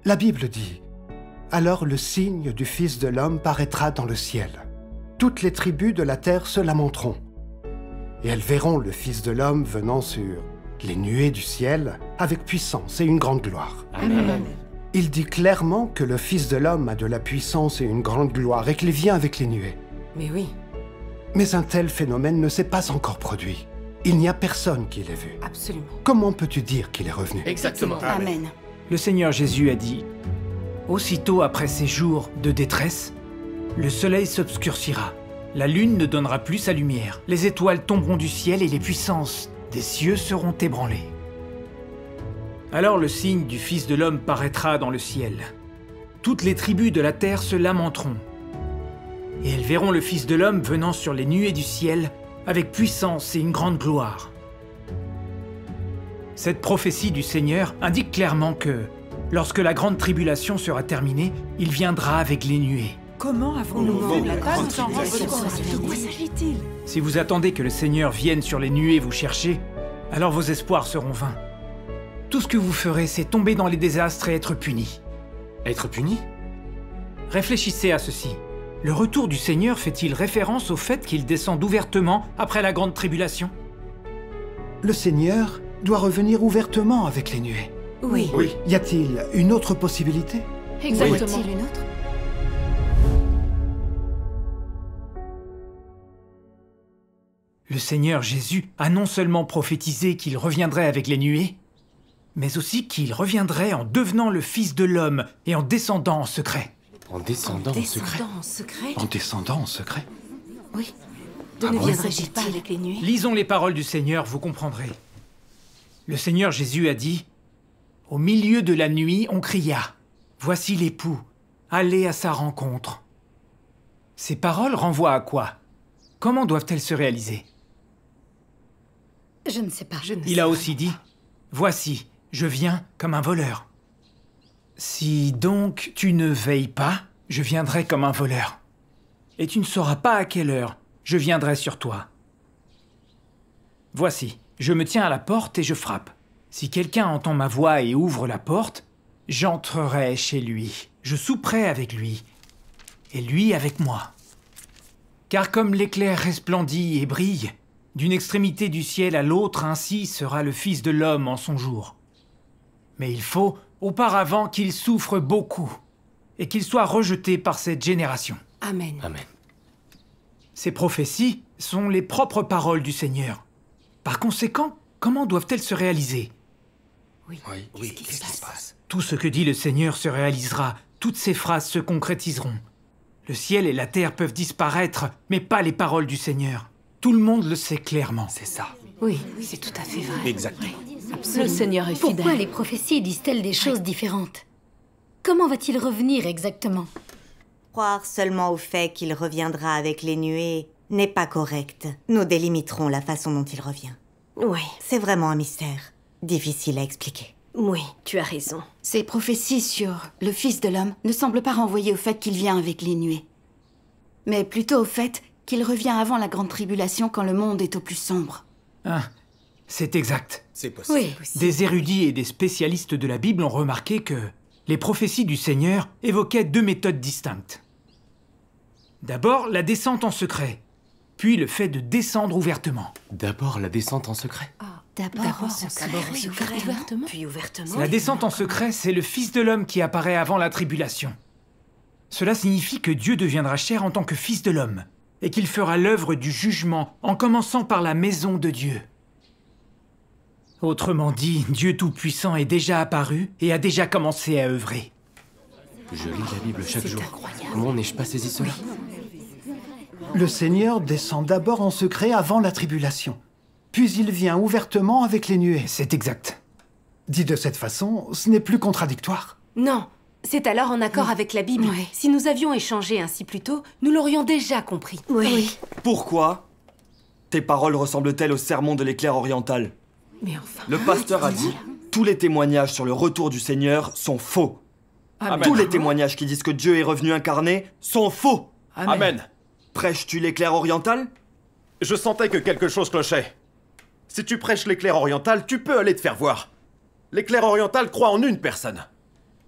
La Bible dit, « Alors le signe du Fils de l'homme paraîtra dans le ciel. Toutes les tribus de la terre se lamenteront. Et elles verront le Fils de l'homme venant sur les nuées du ciel avec puissance et une grande gloire. » Amen. Il dit clairement que le Fils de l'homme a de la puissance et une grande gloire et qu'il vient avec les nuées. Mais oui. Mais un tel phénomène ne s'est pas encore produit. Il n'y a personne qui l'ait vu. Absolument. Comment peux-tu dire qu'il est revenu? Exactement. Amen. Le Seigneur Jésus a dit, « Aussitôt après ces jours de détresse, le soleil s'obscurcira, la lune ne donnera plus sa lumière, les étoiles tomberont du ciel et les puissances des cieux seront ébranlées. Alors le signe du Fils de l'homme paraîtra dans le ciel. Toutes les tribus de la terre se lamenteront. Et elles verront le Fils de l'homme venant sur les nuées du ciel avec puissance et une grande gloire. » Cette prophétie du Seigneur indique clairement que, lorsque la grande tribulation sera terminée, il viendra avec les nuées. Comment avons-nous vu la grande tribulation? De quoi s'agit-il? Si vous attendez que le Seigneur vienne sur les nuées vous chercher, alors vos espoirs seront vains. Tout ce que vous ferez, c'est tomber dans les désastres et être puni. Être puni? Réfléchissez à ceci. Le retour du Seigneur fait-il référence au fait qu'il descende ouvertement après la grande tribulation? Le Seigneur doit revenir ouvertement avec les nuées. Oui. Oui. Y a-t-il une autre possibilité? Exactement. Y a-t-il une autre? Le Seigneur Jésus a non seulement prophétisé qu'il reviendrait avec les nuées, mais aussi qu'il reviendrait en devenant le Fils de l'homme et en descendant en secret. En descendant en secret. En secret? En descendant en secret? Oui. De ne Quoi viendrait-il pas s'agit-il? avec les nuées? Lisons les paroles du Seigneur, vous comprendrez. Le Seigneur Jésus a dit, « Au milieu de la nuit, on cria, « Voici l'époux, allez à sa rencontre. » Ces paroles renvoient à quoi? Comment doivent-elles se réaliser? Je ne sais pas. Il a aussi dit, « Voici, je viens comme un voleur. » Si donc tu ne veilles pas, je viendrai comme un voleur. Et tu ne sauras pas à quelle heure je viendrai sur toi. Voici, je me tiens à la porte et je frappe. Si quelqu'un entend ma voix et ouvre la porte, j'entrerai chez lui, je souperai avec lui, et lui avec moi. Car comme l'éclair resplendit et brille, d'une extrémité du ciel à l'autre, ainsi sera le Fils de l'homme en son jour. Mais il faut auparavant qu'il souffre beaucoup et qu'il soit rejeté par cette génération. Amen. Amen. Ces prophéties sont les propres paroles du Seigneur. Par conséquent, comment doivent-elles se réaliser? Oui. Qu'est-ce qui se passe? Tout ce que dit le Seigneur se réalisera, toutes ces phrases se concrétiseront. Le ciel et la terre peuvent disparaître, mais pas les paroles du Seigneur. Tout le monde le sait clairement. C'est ça. Oui, c'est tout à fait vrai. Exactement. Le Seigneur est fidèle. Pourquoi les prophéties disent-elles des choses différentes? Comment va-t-il revenir exactement? Croire seulement au fait qu'il reviendra avec les nuées n'est pas correct. Nous délimiterons la façon dont il revient. Oui. C'est vraiment un mystère. Difficile à expliquer. Oui, tu as raison. Ces prophéties sur le Fils de l'homme ne semblent pas renvoyer au fait qu'il vient avec les nuées, mais plutôt au fait qu'il revient avant la grande tribulation quand le monde est au plus sombre. Ah, c'est exact. C'est possible. Oui. Des érudits et des spécialistes de la Bible ont remarqué que les prophéties du Seigneur évoquaient deux méthodes distinctes. D'abord, la descente en secret, puis le fait de descendre ouvertement. D'abord la descente en secret. D'abord en secret, ouvertement. Puis ouvertement. La descente en secret, c'est le Fils de l'homme qui apparaît avant la tribulation. Cela signifie que Dieu deviendra chair en tant que Fils de l'homme, et qu'il fera l'œuvre du jugement en commençant par la maison de Dieu. Autrement dit, Dieu Tout-Puissant est déjà apparu et a déjà commencé à œuvrer. Je lis la Bible chaque jour. Comment n'ai-je pas saisi cela? Le Seigneur descend d'abord en secret avant la tribulation, puis il vient ouvertement avec les nuées. C'est exact. Dit de cette façon, ce n'est plus contradictoire. Non, c'est alors en accord avec la Bible. Oui. Si nous avions échangé ainsi plus tôt, nous l'aurions déjà compris. Oui. Pourquoi tes paroles ressemblent-elles au sermon de l'éclair oriental? Mais enfin... Le pasteur a dit « Tous les témoignages sur le retour du Seigneur sont faux. Amen. Tous les témoignages qui disent que Dieu est revenu incarné sont faux. Amen. Prêches-tu l'éclair oriental? Je sentais que quelque chose clochait. Si tu prêches l'éclair oriental, tu peux aller te faire voir. L'éclair oriental croit en une personne.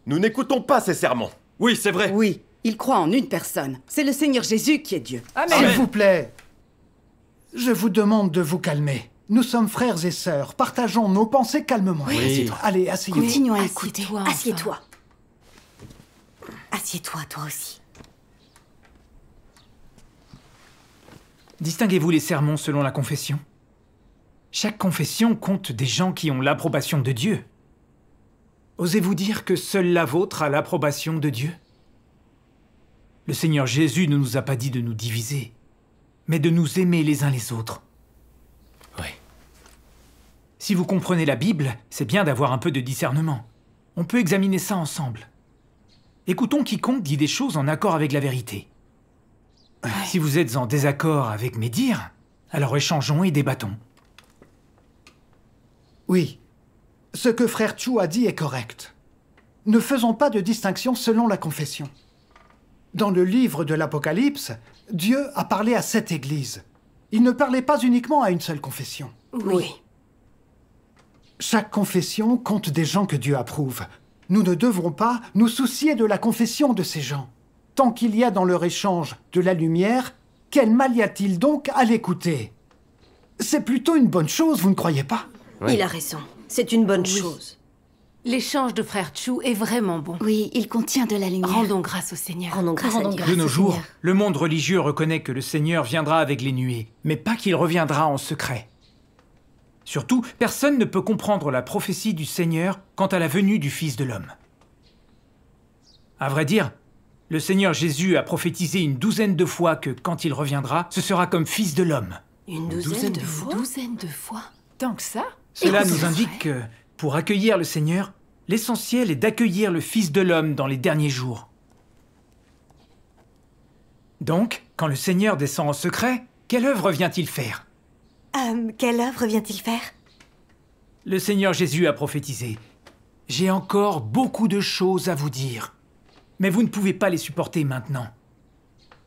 Nous n'écoutons pas ces sermons. Oui, c'est vrai. Oui, il croit en une personne. C'est le Seigneur Jésus qui est Dieu. Amen. S'il vous plaît, je vous demande de vous calmer. Nous sommes frères et sœurs, partageons nos pensées calmement. Oui. Allez, asseyez-vous. Continuons à écouter. Assieds-toi, enfin. Assieds-toi. Assieds-toi, toi aussi. Distinguez-vous les sermons selon la confession? Chaque confession compte des gens qui ont l'approbation de Dieu. Osez-vous dire que seule la vôtre a l'approbation de Dieu? Le Seigneur Jésus ne nous a pas dit de nous diviser, mais de nous aimer les uns les autres. Oui. Si vous comprenez la Bible, c'est bien d'avoir un peu de discernement. On peut examiner ça ensemble. Écoutons quiconque dit des choses en accord avec la vérité. Si vous êtes en désaccord avec mes dires, alors échangeons et débattons. Oui, ce que frère Chu a dit est correct. Ne faisons pas de distinction selon la confession. Dans le livre de l'Apocalypse, Dieu a parlé à 7 églises. Il ne parlait pas uniquement à une seule confession. Oui. Chaque confession compte des gens que Dieu approuve. Nous ne devrons pas nous soucier de la confession de ces gens. Tant qu'il y a dans leur échange de la lumière, quel mal y a-t-il donc à l'écouter? C'est plutôt une bonne chose, vous ne croyez pas? Oui. Il a raison. C'est une bonne chose. L'échange de frère Chu est vraiment bon. Oui, il contient de la lumière. Rendons grâce au Seigneur. Rendons grâce à Dieu. De nos jours, le monde religieux reconnaît que le Seigneur viendra avec les nuées, mais pas qu'il reviendra en secret. Surtout, personne ne peut comprendre la prophétie du Seigneur quant à la venue du Fils de l'homme. À vrai dire, le Seigneur Jésus a prophétisé une douzaine de fois que quand il reviendra, ce sera comme Fils de l'homme. Une douzaine de Une fois. douzaine de fois. Tant que ça? Cela nous indique que, pour accueillir le Seigneur, l'essentiel est d'accueillir le Fils de l'homme dans les derniers jours. Donc, quand le Seigneur descend en secret, quelle œuvre vient-il faire? Quelle œuvre vient-il faire? Le Seigneur Jésus a prophétisé. « J'ai encore beaucoup de choses à vous dire, mais vous ne pouvez pas les supporter maintenant.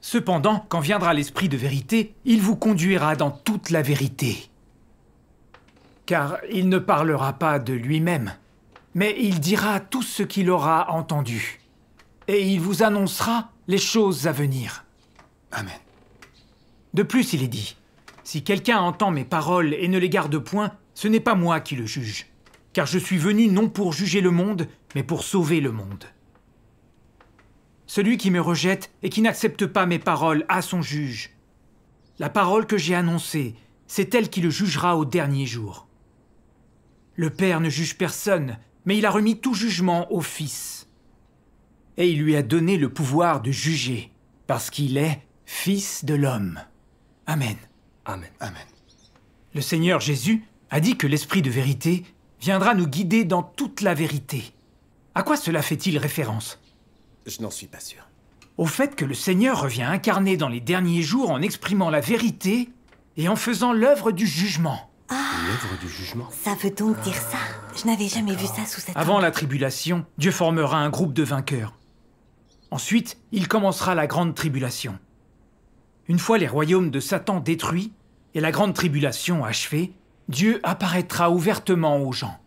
Cependant, quand viendra l'Esprit de vérité, il vous conduira dans toute la vérité. Car il ne parlera pas de lui-même, mais il dira tout ce qu'il aura entendu. Et il vous annoncera les choses à venir. » Amen. De plus, il est dit, « Si quelqu'un entend mes paroles et ne les garde point, ce n'est pas moi qui le juge, car je suis venu non pour juger le monde, mais pour sauver le monde. Celui qui me rejette et qui n'accepte pas mes paroles a son juge. La parole que j'ai annoncée, c'est elle qui le jugera au dernier jour. Le Père ne juge personne, mais il a remis tout jugement au Fils. Et il lui a donné le pouvoir de juger, parce qu'il est Fils de l'homme. Amen. Amen. Amen. Le Seigneur Jésus a dit que l'Esprit de vérité viendra nous guider dans toute la vérité. À quoi cela fait-il référence? Je n'en suis pas sûr. Au fait que le Seigneur revient incarné dans les derniers jours en exprimant la vérité et en faisant l'œuvre du jugement. L'œuvre du jugement. Ça veut donc dire ça? Je n'avais jamais vu ça sous cette Avant angle. la tribulation, Dieu formera un groupe de vainqueurs. Ensuite, il commencera la grande tribulation. Une fois les royaumes de Satan détruits et la grande tribulation achevée, Dieu apparaîtra ouvertement aux gens.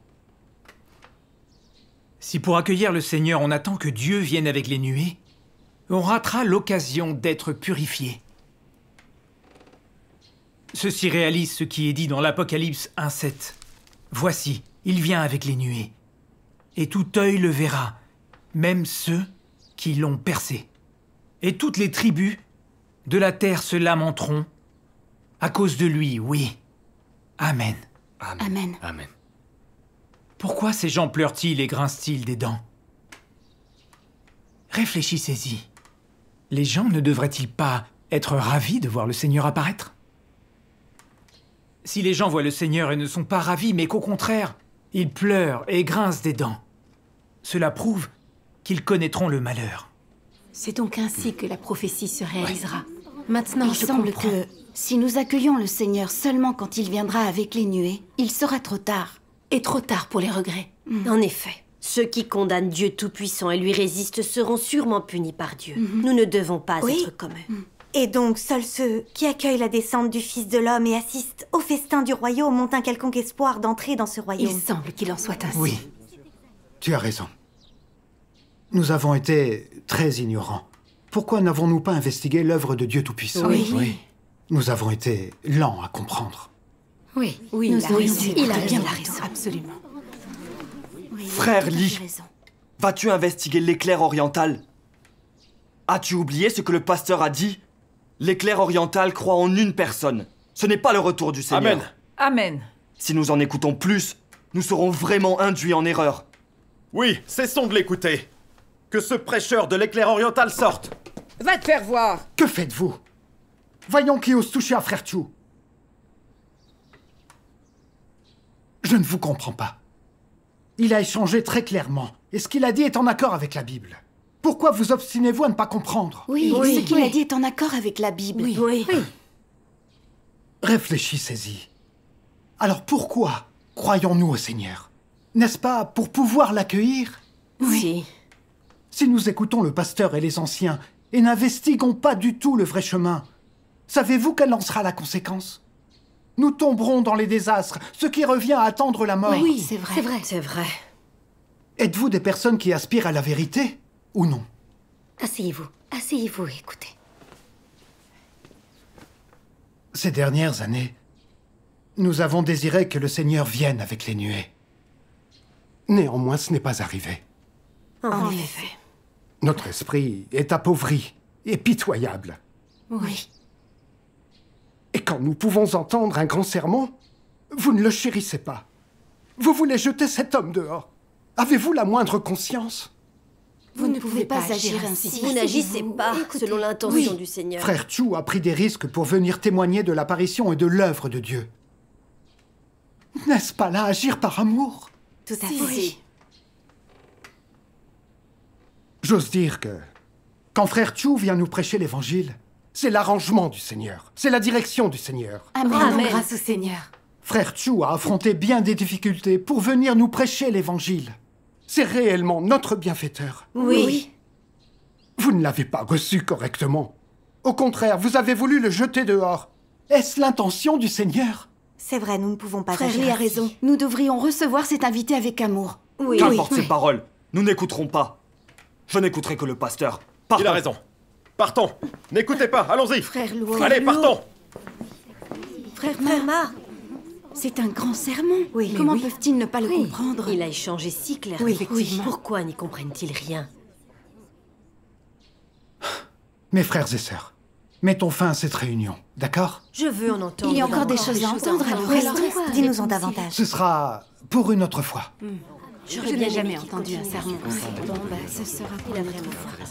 Si pour accueillir le Seigneur on attend que Dieu vienne avec les nuées, on ratera l'occasion d'être purifié. Ceci réalise ce qui est dit dans l'Apocalypse 1:7. « Voici, il vient avec les nuées, et tout œil le verra, même ceux qui l'ont percé. Et toutes les tribus de la terre se lamenteront à cause de lui, oui. Amen. » Amen. Amen. Amen. Pourquoi ces gens pleurent-ils et grincent-ils des dents? Réfléchissez-y. Les gens ne devraient-ils pas être ravis de voir le Seigneur apparaître? Si les gens voient le Seigneur et ne sont pas ravis, mais qu'au contraire, ils pleurent et grincent des dents, cela prouve qu'ils connaîtront le malheur. C'est donc ainsi que la prophétie se réalisera. Maintenant, Il je semble comprends. que si nous accueillons le Seigneur seulement quand il viendra avec les nuées, il sera trop tard. Et trop tard pour les regrets. En effet, ceux qui condamnent Dieu Tout-Puissant et lui résistent seront sûrement punis par Dieu. Nous ne devons pas Oui. être comme eux. Et donc, seuls ceux qui accueillent la descente du Fils de l'homme et assistent au festin du royaume ont un quelconque espoir d'entrer dans ce Il royaume. semble qu'il en soit ainsi. Oui, tu as raison. Nous avons été très ignorants. Pourquoi n'avons-nous pas investigué l'œuvre de Dieu Tout-Puissant? Oui. Nous avons été lents à comprendre. Oui, il a bien raison. Absolument. Frère Lee, vas-tu investiguer l'éclair oriental? As-tu oublié ce que le pasteur a dit? L'éclair oriental croit en une personne. Ce n'est pas le retour du Seigneur. Amen. Amen. Si nous en écoutons plus, nous serons vraiment induits en erreur. Oui, cessons de l'écouter. Que ce prêcheur de l'éclair oriental sorte. Va te faire voir. Que faites-vous? Voyons qui ose toucher à Frère Chu. Je ne vous comprends pas. Il a échangé très clairement, et ce qu'il a dit est en accord avec la Bible. Pourquoi vous obstinez-vous à ne pas comprendre? Oui, ce qu'il a dit est en accord avec la Bible. Oui. Réfléchissez-y. Alors pourquoi croyons-nous au Seigneur? N'est-ce pas pour pouvoir l'accueillir? Oui. Si nous écoutons le pasteur et les anciens et n'investiguons pas du tout le vrai chemin, savez-vous quelle en sera la conséquence? Nous tomberons dans les désastres, ce qui revient à attendre la mort. Oui, c'est vrai. C'est vrai. Êtes-vous des personnes qui aspirent à la vérité ou non? Asseyez-vous. Asseyez-vous et écoutez. Ces dernières années, nous avons désiré que le Seigneur vienne avec les nuées. Néanmoins, ce n'est pas arrivé. En effet. Notre esprit est appauvri et pitoyable. Oui. Et quand nous pouvons entendre un grand sermon, vous ne le chérissez pas. Vous voulez jeter cet homme dehors. Avez-vous la moindre conscience? Vous ne pouvez pas agir ainsi. Vous n'agissez pas selon l'intention du Seigneur. Frère Chu a pris des risques pour venir témoigner de l'apparition et de l'œuvre de Dieu. N'est-ce pas là agir par amour? Tout à fait. Oui. J'ose dire que, quand Frère Chu vient nous prêcher l'Évangile, c'est l'arrangement du Seigneur, c'est la direction du Seigneur. Amen. Grâce au Seigneur. Frère Chu a affronté bien des difficultés pour venir nous prêcher l'Évangile. C'est réellement notre bienfaiteur. Oui. Vous ne l'avez pas reçu correctement. Au contraire, vous avez voulu le jeter dehors. Est-ce l'intention du Seigneur? C'est vrai, nous ne pouvons pas Frère agir Lee a ainsi. raison. Nous devrions recevoir cet invité avec amour. Qu'importe ces paroles, nous n'écouterons pas. Je n'écouterai que le pasteur. Partons. Il a raison. Partons. N'écoutez pas, allons-y. Frère Luo. Allez, partons. Frère Ma. C'est un grand sermon. Oui. Comment peuvent-ils ne pas le comprendre? Il a échangé si clairement. Oui, effectivement. Pourquoi n'y comprennent-ils rien? Mes frères et sœurs, mettons fin à cette réunion, d'accord? Je veux en entendre. Il y a encore des choses à entendre, alors restons. Dis-nous en davantage. Ce sera pour une autre fois. Je n'ai jamais entendu un sermon. Bon, ce sera pour une autre fois.